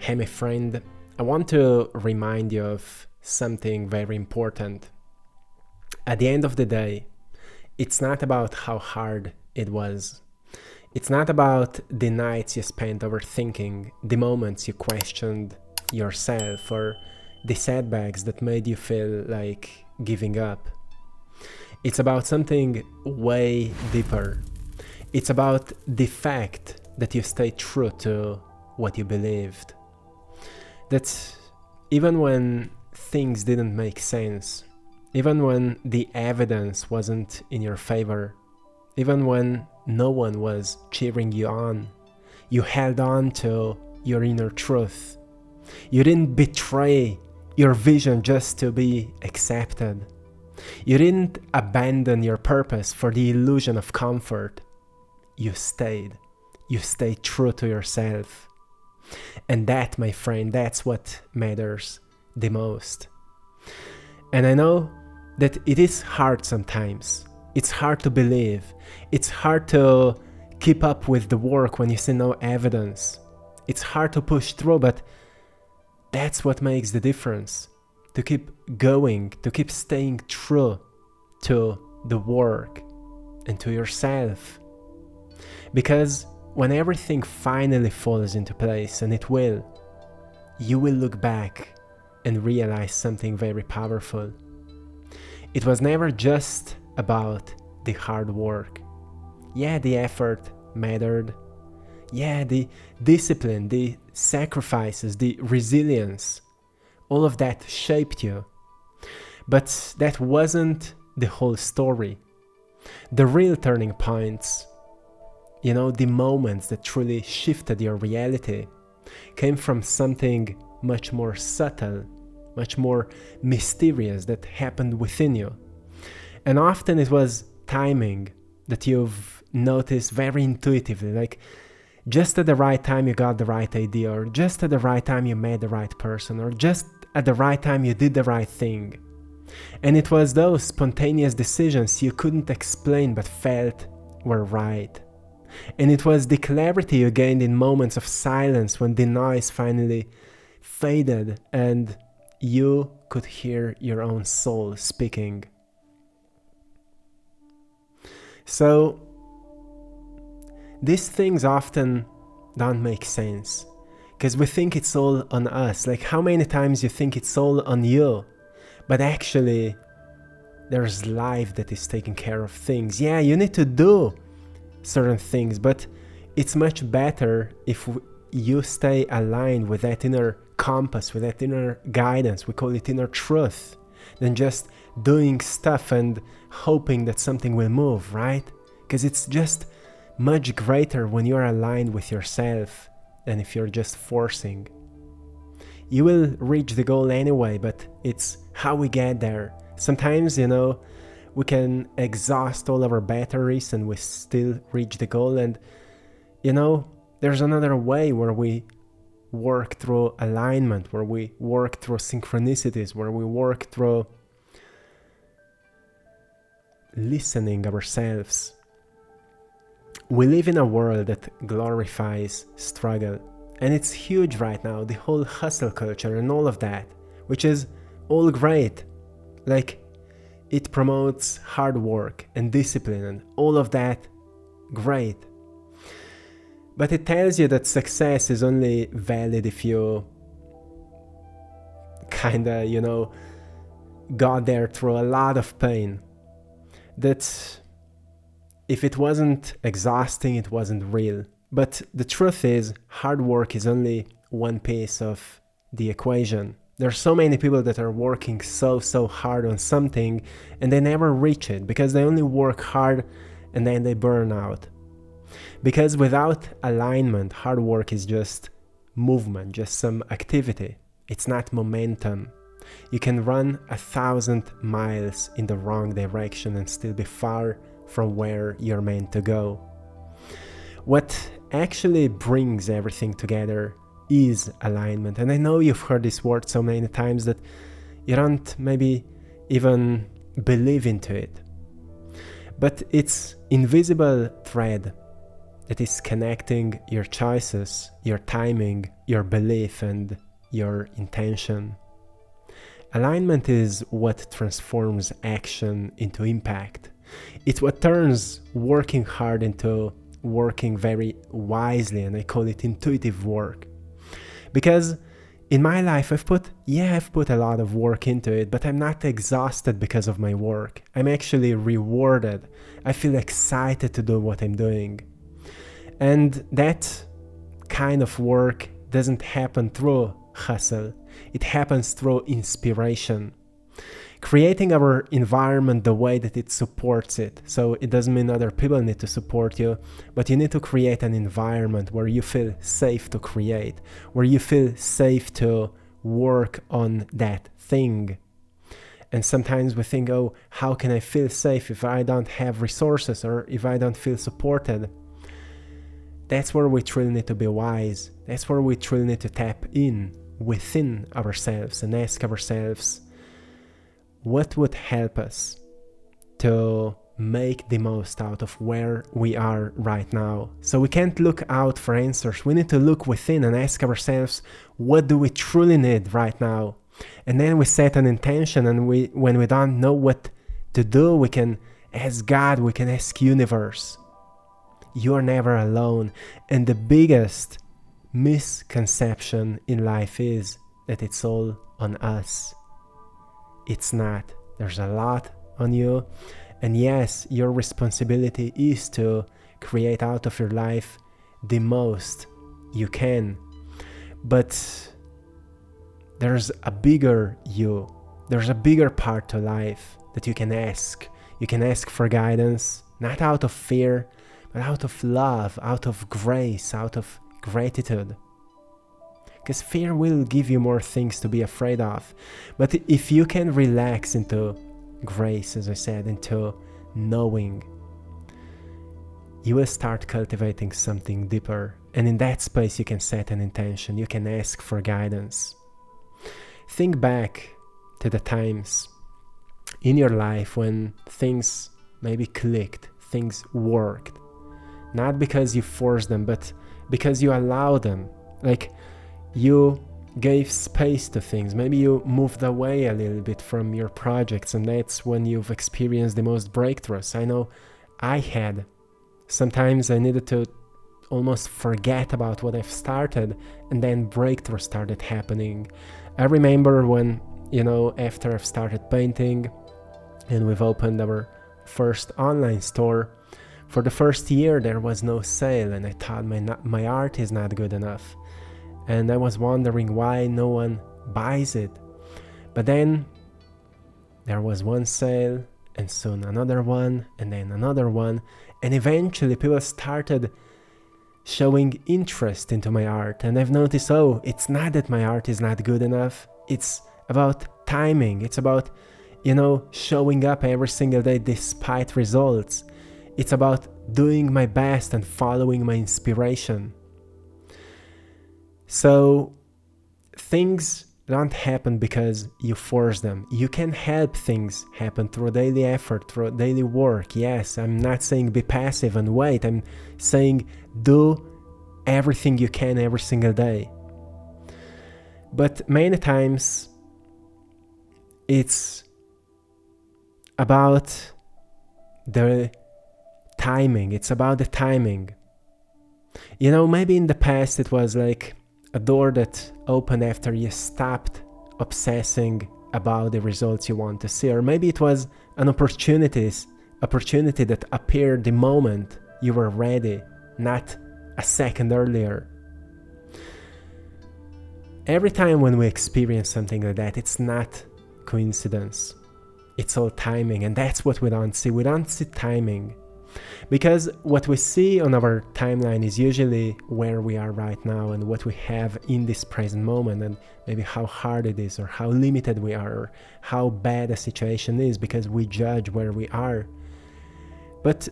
Hey, my friend, I want to remind you of something very important. At the end of the day, it's not about how hard it was. It's not about the nights you spent overthinking, the moments you questioned yourself, or the setbacks that made you feel like giving up. It's about something way deeper. It's about the fact that you stayed true to what you believed. That even when things didn't make sense, even when the evidence wasn't in your favor, even when no one was cheering you on, you held on to your inner truth. You didn't betray your vision just to be accepted. You didn't abandon your purpose for the illusion of comfort. You stayed. You stayed true to yourself. And that, my friend, that's what matters the most. And I know that it is hard sometimes. It's hard to believe. It's hard to keep up with the work when you see no evidence. It's hard to push through, but that's what makes the difference. To keep going, to keep staying true to the work and to yourself. Because when everything finally falls into place, and it will, you will look back and realize something very powerful. It was never just about the hard work. Yeah, the effort mattered. Yeah, the discipline, the sacrifices, the resilience, all of that shaped you. But that wasn't the whole story. The real turning points, the moments that truly shifted your reality, came from something much more subtle, much more mysterious that happened within you. And often it was timing that you've noticed very intuitively, like just at the right time you got the right idea, or just at the right time you met the right person, or just at the right time you did the right thing. And it was those spontaneous decisions you couldn't explain but felt were right. And it was the clarity you gained in moments of silence when the noise finally faded and you could hear your own soul speaking. So, these things often don't make sense because we think it's all on us. Like, how many times you think it's all on you, but actually there's life that is taking care of things. Yeah, you need to do certain things, but it's much better if you stay aligned with that inner compass, with that inner guidance, we call it inner truth, than just doing stuff and hoping that something will move, right? Because it's just much greater when you're aligned with yourself than if you're just forcing. You will reach the goal anyway, but it's how we get there. Sometimes, we can exhaust all our batteries and we still reach the goal. And, there's another way where we work through alignment, where we work through synchronicities, where we work through listening ourselves. We live in a world that glorifies struggle. And it's huge right now, the whole hustle culture and all of that, which is all great. Like, it promotes hard work and discipline and all of that, great. But it tells you that success is only valid if you kinda, got there through a lot of pain. That if it wasn't exhausting, it wasn't real. But the truth is, hard work is only one piece of the equation. There are so many people that are working so hard on something and they never reach it because they only work hard and then they burn out. Because without alignment, hard work is just movement, just some activity. It's not momentum. You can run 1,000 miles in the wrong direction and still be far from where you're meant to go. What actually brings everything together is alignment. And I know you've heard this word so many times that you don't maybe even believe into it. But it's invisible thread that is connecting your choices, your timing, your belief, and your intention. Alignment is what transforms action into impact. It's what turns working hard into working very wisely, and I call it intuitive work. Because in my life, I've put a lot of work into it, but I'm not exhausted because of my work. I'm actually rewarded. I feel excited to do what I'm doing. And that kind of work doesn't happen through hustle. It happens through inspiration. Creating our environment the way that it supports it. So it doesn't mean other people need to support you, but you need to create an environment where you feel safe to create, where you feel safe to work on that thing. And sometimes we think, oh, how can I feel safe if I don't have resources or if I don't feel supported? That's where we truly need to be wise. That's where we truly need to tap in within ourselves and ask ourselves, what would help us to make the most out of where we are right now? So we can't look out for answers. We need to look within and ask ourselves, what do we truly need right now? And then we set an intention, and when we don't know what to do, we can ask God, we can ask universe. You are never alone. And the biggest misconception in life is that it's all on us. It's not. There's a lot on you. And yes, your responsibility is to create out of your life the most you can. But there's a bigger you. There's a bigger part to life that you can ask. You can ask for guidance, not out of fear, but out of love, out of grace, out of gratitude. Because fear will give you more things to be afraid of. But if you can relax into grace, as I said, into knowing, you will start cultivating something deeper. And in that space, you can set an intention. You can ask for guidance. Think back to the times in your life when things maybe clicked, things worked. Not because you forced them, but because you allowed them. Like, you gave space to things. Maybe you moved away a little bit from your projects, and that's when you've experienced the most breakthroughs. I know I had. Sometimes I needed to almost forget about what I've started, and then breakthroughs started happening. I remember when, after I've started painting and we've opened our first online store, for the first year there was no sale, and I thought my art is not good enough. And I was wondering why no one buys it. But then there was one sale, and soon another one, and then another one. And eventually people started showing interest into my art. And I've noticed, it's not that my art is not good enough. It's about timing. It's about, showing up every single day despite results. It's about doing my best and following my inspiration. So things don't happen because you force them. You can help things happen through daily effort, through daily work. Yes, I'm not saying be passive and wait. I'm saying do everything you can every single day. But many times it's about the timing. It's about the timing. Maybe in the past it was like a door that opened after you stopped obsessing about the results you want to see. Or maybe it was an opportunity that appeared the moment you were ready, not a second earlier. Every time when we experience something like that, it's not coincidence. It's all timing, and that's what we don't see. We don't see timing. Because what we see on our timeline is usually where we are right now and what we have in this present moment, and maybe how hard it is or how limited we are or how bad a situation is, because we judge where we are. But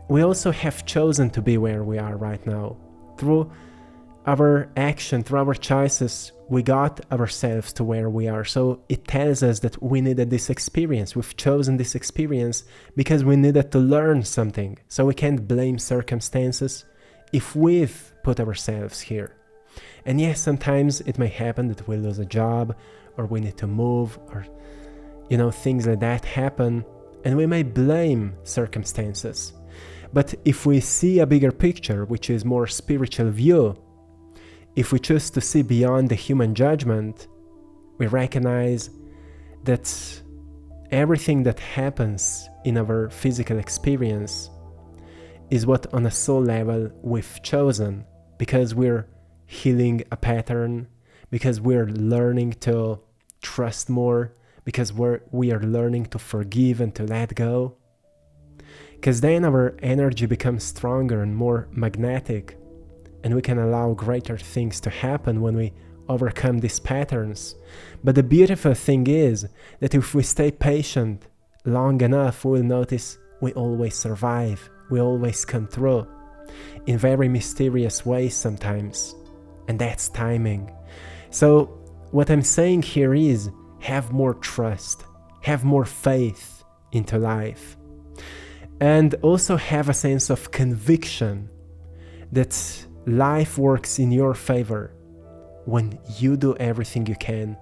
we also have chosen to be where we are right now through our action, through our choices, we got ourselves to where we are. So it tells us that we needed this experience. We've chosen this experience because we needed to learn something. So we can't blame circumstances if we've put ourselves here. And yes, sometimes it may happen that we lose a job, or we need to move, or things like that happen, and we may blame circumstances. But if we see a bigger picture, which is more spiritual view, if we choose to see beyond the human judgment, we recognize that everything that happens in our physical experience is what on a soul level we've chosen, because we're healing a pattern, because we're learning to trust more, because we are learning to forgive and to let go. Because then our energy becomes stronger and more magnetic, and we can allow greater things to happen when we overcome these patterns. But the beautiful thing is that if we stay patient long enough, we'll notice we always survive, we always come through, in very mysterious ways sometimes, and that's timing. So what I'm saying here is, have more trust, have more faith into life, and also have a sense of conviction that life works in your favor when you do everything you can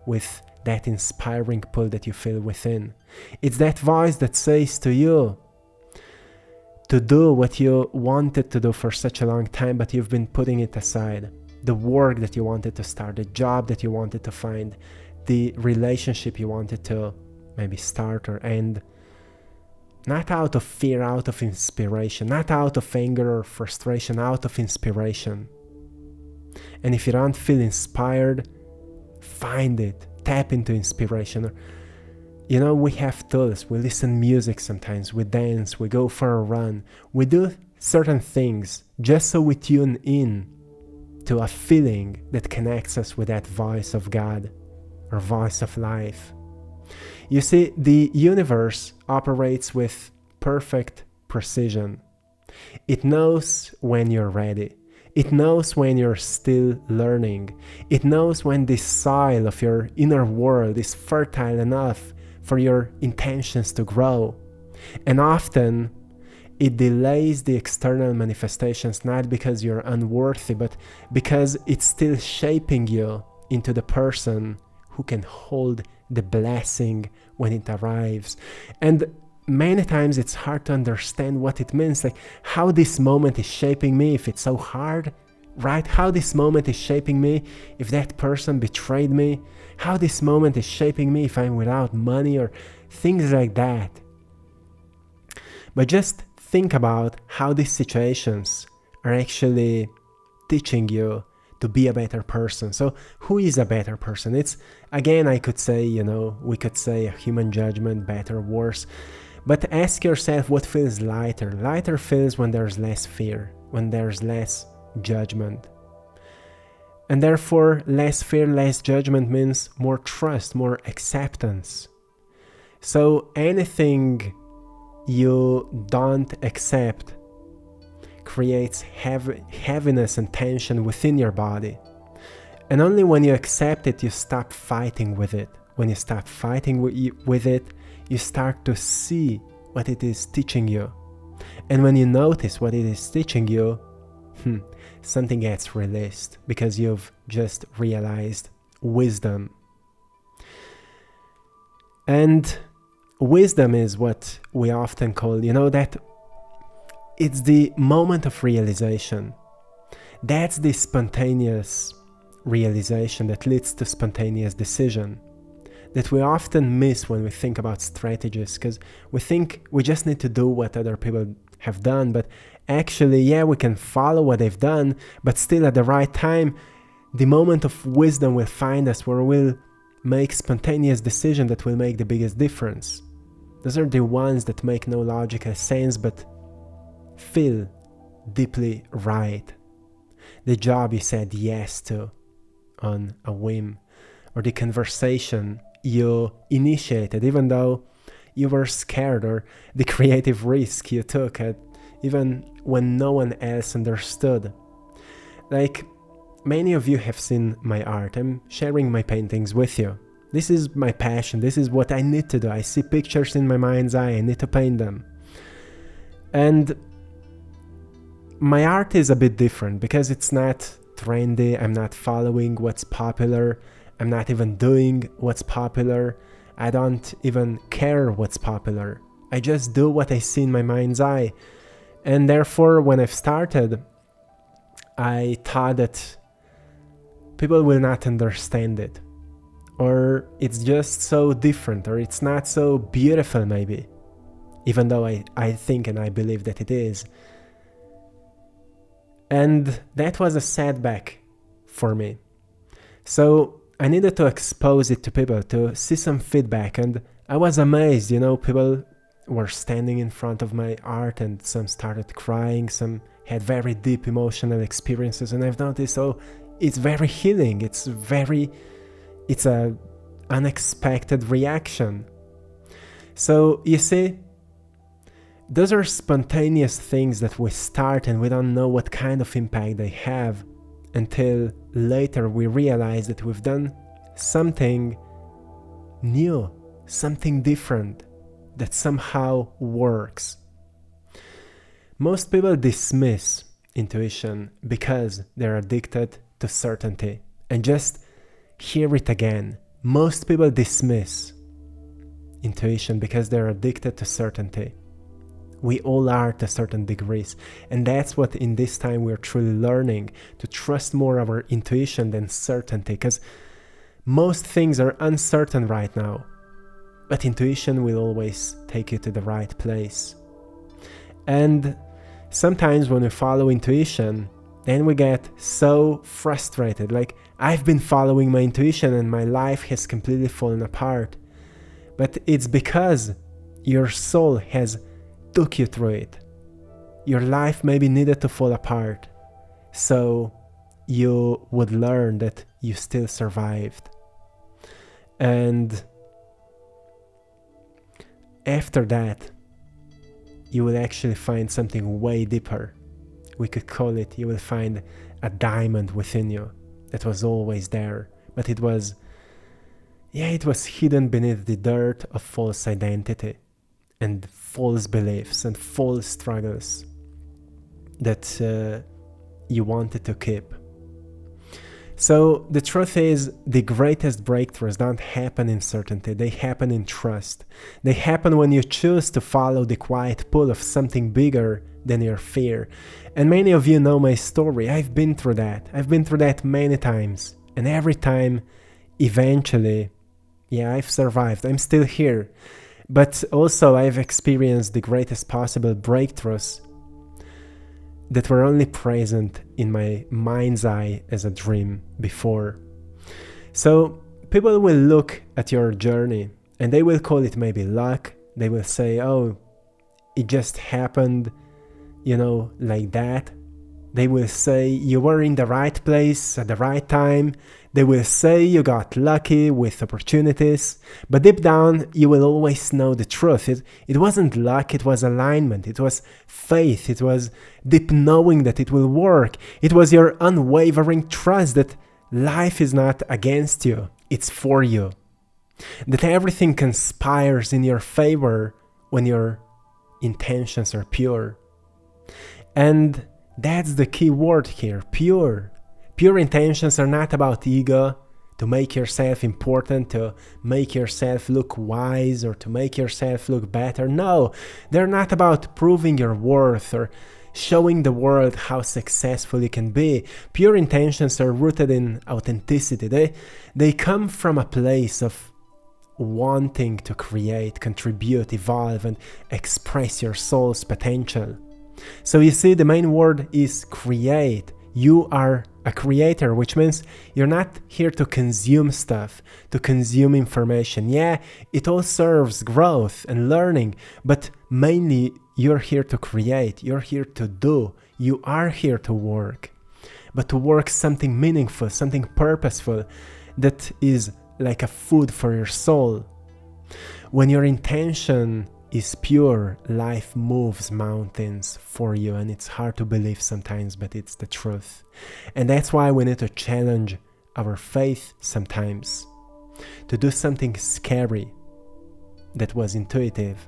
with that inspiring pull that you feel within. It's that voice that says to you to do what you wanted to do for such a long time, but you've been putting it aside. The work that you wanted to start, the job that you wanted to find, the relationship you wanted to maybe start or end. Not out of fear, out of inspiration, not out of anger or frustration, out of inspiration. And if you don't feel inspired, find it, tap into inspiration. We have tools, we listen music sometimes, we dance, we go for a run, we do certain things just so we tune in to a feeling that connects us with that voice of God or voice of life. You see, the universe operates with perfect precision. It knows when you're ready. It knows when you're still learning. It knows when the soil of your inner world is fertile enough for your intentions to grow. And often, it delays the external manifestations, not because you're unworthy, but because it's still shaping you into the person who can hold the blessing when it arrives. And many times it's hard to understand what it means, like how this moment is shaping me if it's so hard, right? How this moment is shaping me if that person betrayed me, how this moment is shaping me if I'm without money, or things like that. But just think about how these situations are actually teaching you to be a better person. So who is a better person? It's, again, I could say, we could say a human judgment, better, worse. But ask yourself what feels lighter. Lighter feels when there's less fear, when there's less judgment. And therefore, less fear, less judgment means more trust, more acceptance. So anything you don't accept creates heaviness and tension within your body. And only when you accept it, you stop fighting with it. When you stop fighting with it, you start to see what it is teaching you. And when you notice what it is teaching you, something gets released, because you've just realized wisdom. And wisdom is what we often call, that it's the moment of realization. That's the spontaneous realization that leads to spontaneous decision that we often miss when we think about strategies, because we think we just need to do what other people have done. But actually, we can follow what they've done, but still at the right time, the moment of wisdom will find us where we'll make spontaneous decisions that will make the biggest difference. Those are the ones that make no logical sense, but feel deeply right. The job you said yes to on a whim, or the conversation you initiated even though you were scared, or the creative risk you took even when no one else understood. Like, many of you have seen my art. I'm sharing my paintings with you. This is my passion. This is what I need to do. I see pictures in my mind's eye. I need to paint them. And my art is a bit different because it's not trendy. I'm not following what's popular. I'm not even doing what's popular. I don't even care what's popular. I just do what I see in my mind's eye. And therefore, when I've started, I thought that people will not understand it. Or it's just so different, or it's not so beautiful maybe. Even though I think and I believe that it is. And that was a setback for me. So I needed to expose it to people, to see some feedback. And I was amazed, people were standing in front of my art and some started crying, some had very deep emotional experiences. And I've noticed, it's very healing. It's a unexpected reaction. So you see, those are spontaneous things that we start and we don't know what kind of impact they have until later we realize that we've done something new, something different that somehow works. Most people dismiss intuition because they're addicted to certainty. And just hear it again. Most people dismiss intuition because they're addicted to certainty. We all are to certain degrees. And that's what in this time we're truly learning, to trust more our intuition than certainty. Because most things are uncertain right now. But intuition will always take you to the right place. And sometimes when we follow intuition, then we get so frustrated. Like, I've been following my intuition and my life has completely fallen apart. But it's because your soul has took you through it. Your life maybe needed to fall apart, so you would learn that you still survived. And after that, you will actually find something way deeper. We could call it, you will find a diamond within you that was always there, but it was hidden beneath the dirt of false identity and false beliefs and false struggles that you wanted to keep. So the truth is, the greatest breakthroughs don't happen in certainty, they happen in trust. They happen when you choose to follow the quiet pull of something bigger than your fear. And many of you know my story. I've been through that many times. And every time, eventually, I've survived. I'm still here. But also I've experienced the greatest possible breakthroughs that were only present in my mind's eye as a dream before. So people will look at your journey and they will call it maybe luck. They will say, it just happened, like that. They will say you were in the right place at the right time. They will say you got lucky with opportunities. But deep down, you will always know the truth. It wasn't luck, it was alignment. It was faith. It was deep knowing that it will work. It was your unwavering trust that life is not against you. It's for you. That everything conspires in your favor when your intentions are pure. And that's the key word here, pure. Pure intentions are not about ego, to make yourself important, to make yourself look wise, or to make yourself look better. No, they're not about proving your worth or showing the world how successful you can be. Pure intentions are rooted in authenticity. They come from a place of wanting to create, contribute, evolve, and express your soul's potential. So you see, the main word is create. You are a creator, which means you're not here to consume stuff, to consume information. Yeah, it all serves growth and learning, but mainly you're here to create. You're here to do. You are here to work, but to work something meaningful, something purposeful that is like a food for your soul. When your intention is pure, life moves mountains for you, and it's hard to believe sometimes, but it's the truth. And that's why we need to challenge our faith sometimes, to do something scary that was intuitive,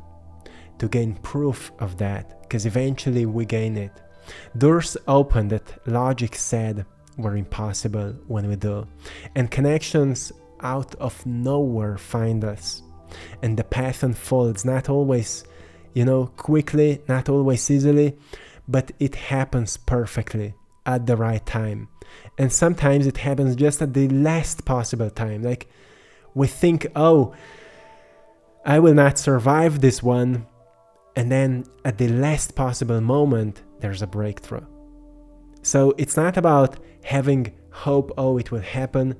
to gain proof of that, because eventually we gain it. Doors open that logic said were impossible when we do, and connections out of nowhere find us, and the path unfolds, not always, quickly, not always easily, but it happens perfectly at the right time. And sometimes it happens just at the last possible time. Like, we think, oh, I will not survive this one, and then at the last possible moment there's a breakthrough. So it's not about having hope, oh, it will happen.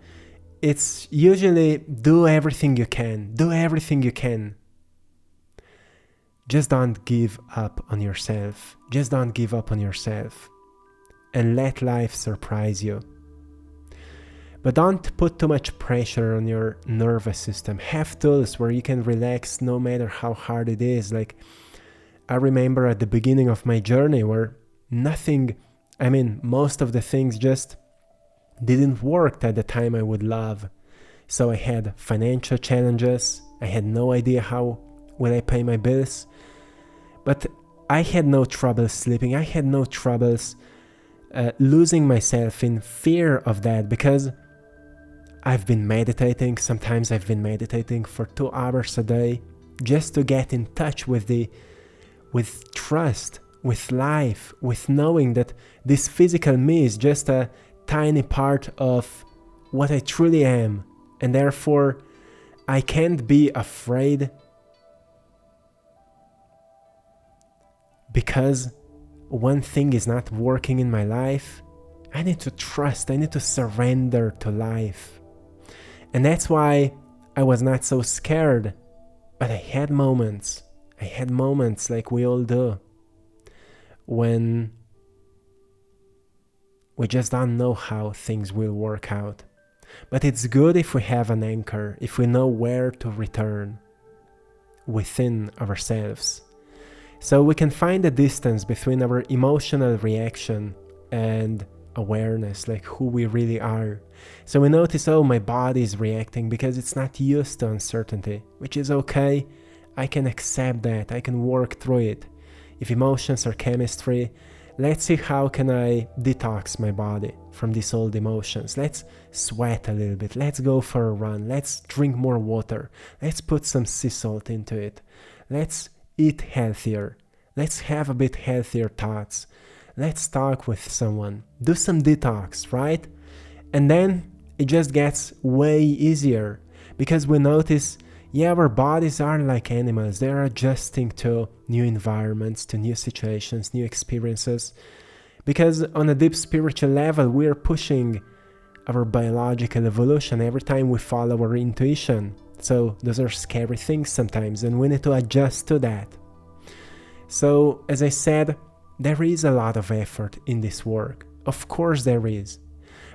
It's usually do everything you can. Just don't give up on yourself. And let life surprise you. But don't put too much pressure on your nervous system. Have tools where you can relax no matter how hard it is. Like, I remember at the beginning of my journey where most of the things just didn't work at the time I would love. So I had financial challenges. I had no idea how will I pay my bills. But I had no trouble sleeping. I had no troubles losing myself in fear of that, because I've been meditating. Sometimes I've been meditating for 2 hours a day just to get in touch with trust, with life, with knowing that this physical me is just a tiny part of what I truly am, and therefore I can't be afraid because one thing is not working in my life. I need to trust, I need to surrender to life. And that's why I was not so scared, but I had moments like we all do, when we just don't know how things will work out. But it's good if we have an anchor, if we know where to return within ourselves. So we can find the distance between our emotional reaction and awareness, like who we really are. So we notice, oh, my body is reacting because it's not used to uncertainty, which is okay. I can accept that. I can work through it. If emotions are chemistry, let's see how can I detox my body from these old emotions. Let's sweat a little bit. Let's go for a run. Let's drink more water. Let's put some sea salt into it. Let's eat healthier. Let's have a bit healthier thoughts. Let's talk with someone. Do some detox, right? And then it just gets way easier, because we notice, our bodies are like animals. They're adjusting to new environments, to new situations, new experiences. Because on a deep spiritual level, we are pushing our biological evolution every time we follow our intuition. So those are scary things sometimes, and we need to adjust to that. So, as I said, there is a lot of effort in this work. Of course there is.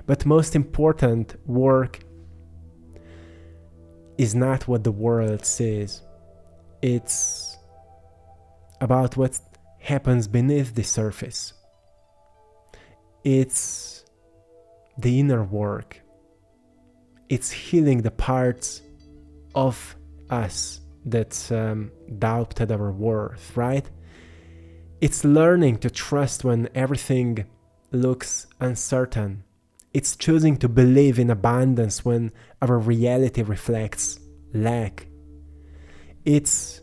But most important work is not what the world sees. It's about what happens beneath the surface. It's the inner work. It's healing the parts of us that doubted our worth, right? It's learning to trust when everything looks uncertain. It's choosing to believe in abundance when our reality reflects lack. It's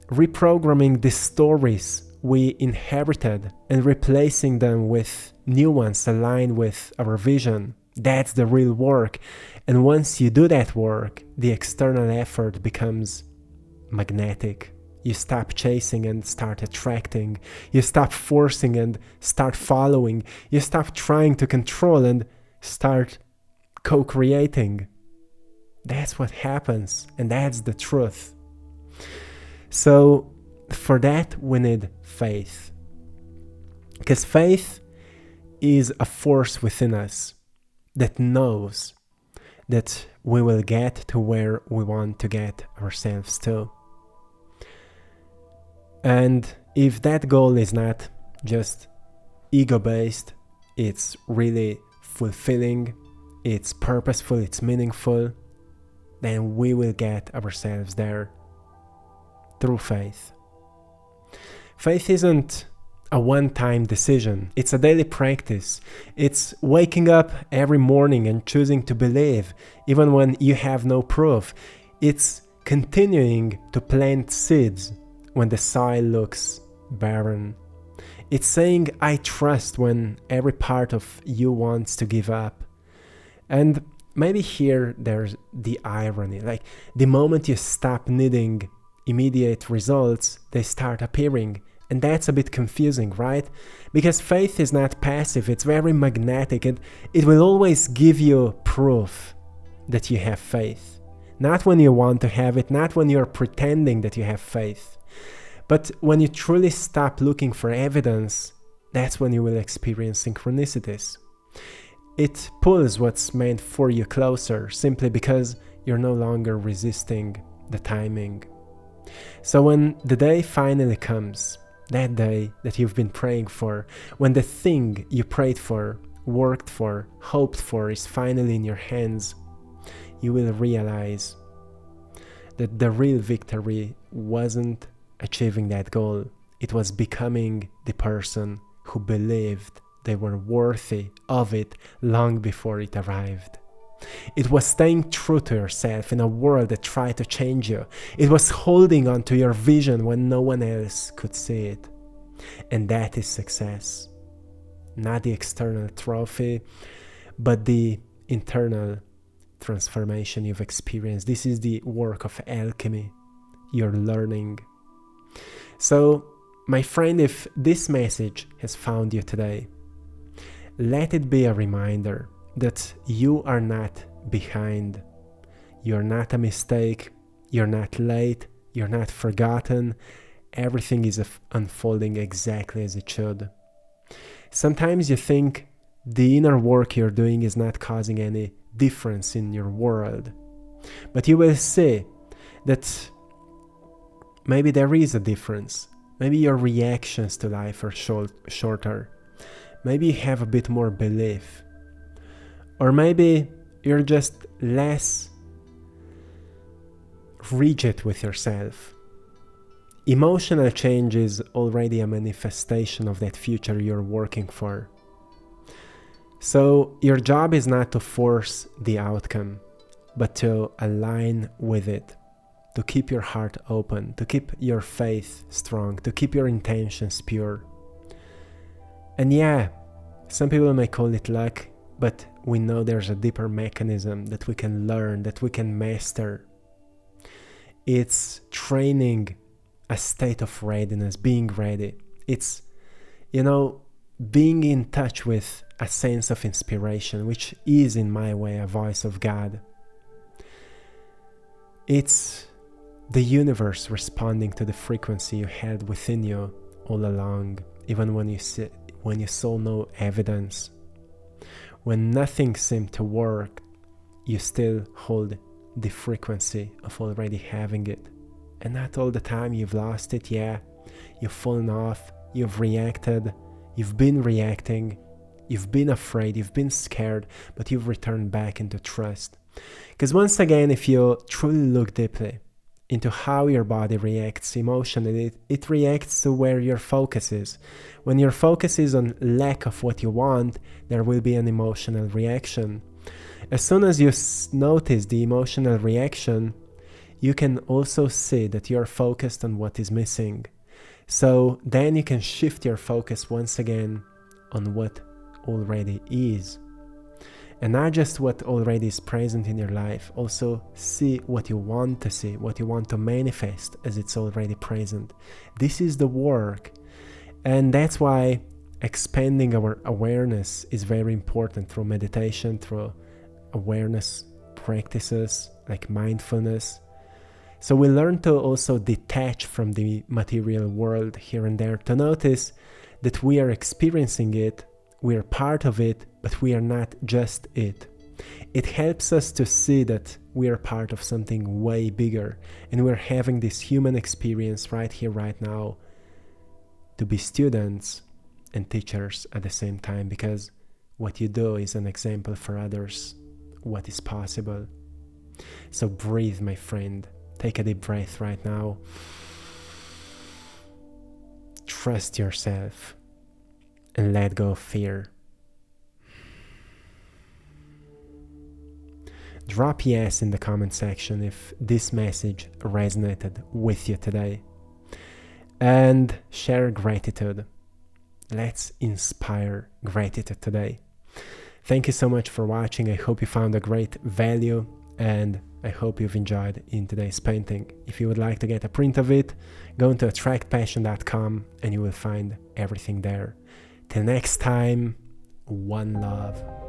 reprogramming the stories we inherited and replacing them with new ones aligned with our vision. That's the real work. And once you do that work, the external effort becomes magnetic. You stop chasing and start attracting. You stop forcing and start following. You stop trying to control and start co-creating. That's what happens, and that's the truth. So for that, we need faith. Because faith is a force within us that knows that we will get to where we want to get ourselves to. And if that goal is not just ego-based, it's really fulfilling, it's purposeful, it's meaningful, then we will get ourselves there through faith. Faith isn't a one-time decision. It's a daily practice. It's waking up every morning and choosing to believe, even when you have no proof. It's continuing to plant seeds when the soil looks barren. It's saying, I trust, when every part of you wants to give up. And maybe here there's the irony. Like, the moment you stop needing immediate results, they start appearing. And that's a bit confusing, right? Because faith is not passive, it's very magnetic, and it will always give you proof that you have faith. Not when you want to have it, not when you're pretending that you have faith. But when you truly stop looking for evidence, that's when you will experience synchronicities. It pulls what's meant for you closer, simply because you're no longer resisting the timing. So when the day finally comes, that day that you've been praying for, when the thing you prayed for, worked for, hoped for is finally in your hands, you will realize that the real victory wasn't achieving that goal. It was becoming the person who believed they were worthy of it long before it arrived. It was staying true to yourself in a world that tried to change you. It was holding on to your vision when no one else could see it. And that is success. Not the external trophy, but the internal transformation you've experienced. This is the work of alchemy you're learning. So, my friend, if this message has found you today, let it be a reminder that you are not behind. You're not a mistake. You're not late. You're not forgotten. Everything is unfolding exactly as it should. Sometimes you think the inner work you're doing is not causing any difference in your world. But you will see that maybe there is a difference. Maybe your reactions to life are shorter. Maybe you have a bit more belief. Or maybe you're just less rigid with yourself. Emotional change is already a manifestation of that future you're working for. So your job is not to force the outcome, but to align with it, to keep your heart open, to keep your faith strong, to keep your intentions pure. And yeah, some people may call it luck, but we know there's a deeper mechanism that we can learn, that we can master. It's training a state of readiness, being ready. It's, being in touch with a sense of inspiration, which is, in my way, a voice of God. It's the universe responding to the frequency you had within you all along, even when you saw no evidence. When nothing seemed to work, you still hold the frequency of already having it. And not all the time you've lost it, yeah. You've fallen off, you've reacted, you've been reacting, you've been afraid, you've been scared, but you've returned back into trust. Because once again, if you truly look deeply into how your body reacts emotionally, it reacts to where your focus is. When your focus is on lack of what you want, there will be an emotional reaction. As soon as you notice the emotional reaction, you can also see that you're focused on what is missing. So then you can shift your focus once again on what already is. And not just what already is present in your life, also see what you want to see, what you want to manifest as it's already present. This is the work. And that's why expanding our awareness is very important through meditation, through awareness practices like mindfulness. So we learn to also detach from the material world here and there, to notice that we are experiencing it, we are part of it, but we are not just it. It helps us to see that we are part of something way bigger, and we're having this human experience right here, right now, to be students and teachers at the same time, because what you do is an example for others what is possible. So breathe, my friend. Take a deep breath right now. Trust yourself and let go of fear. Drop yes in the comment section if this message resonated with you today. And share gratitude. Let's inspire gratitude today. Thank you so much for watching. I hope you found a great value, and I hope you've enjoyed in today's painting. If you would like to get a print of it, go into AttractPassion.com and you will find everything there. Till next time, one love.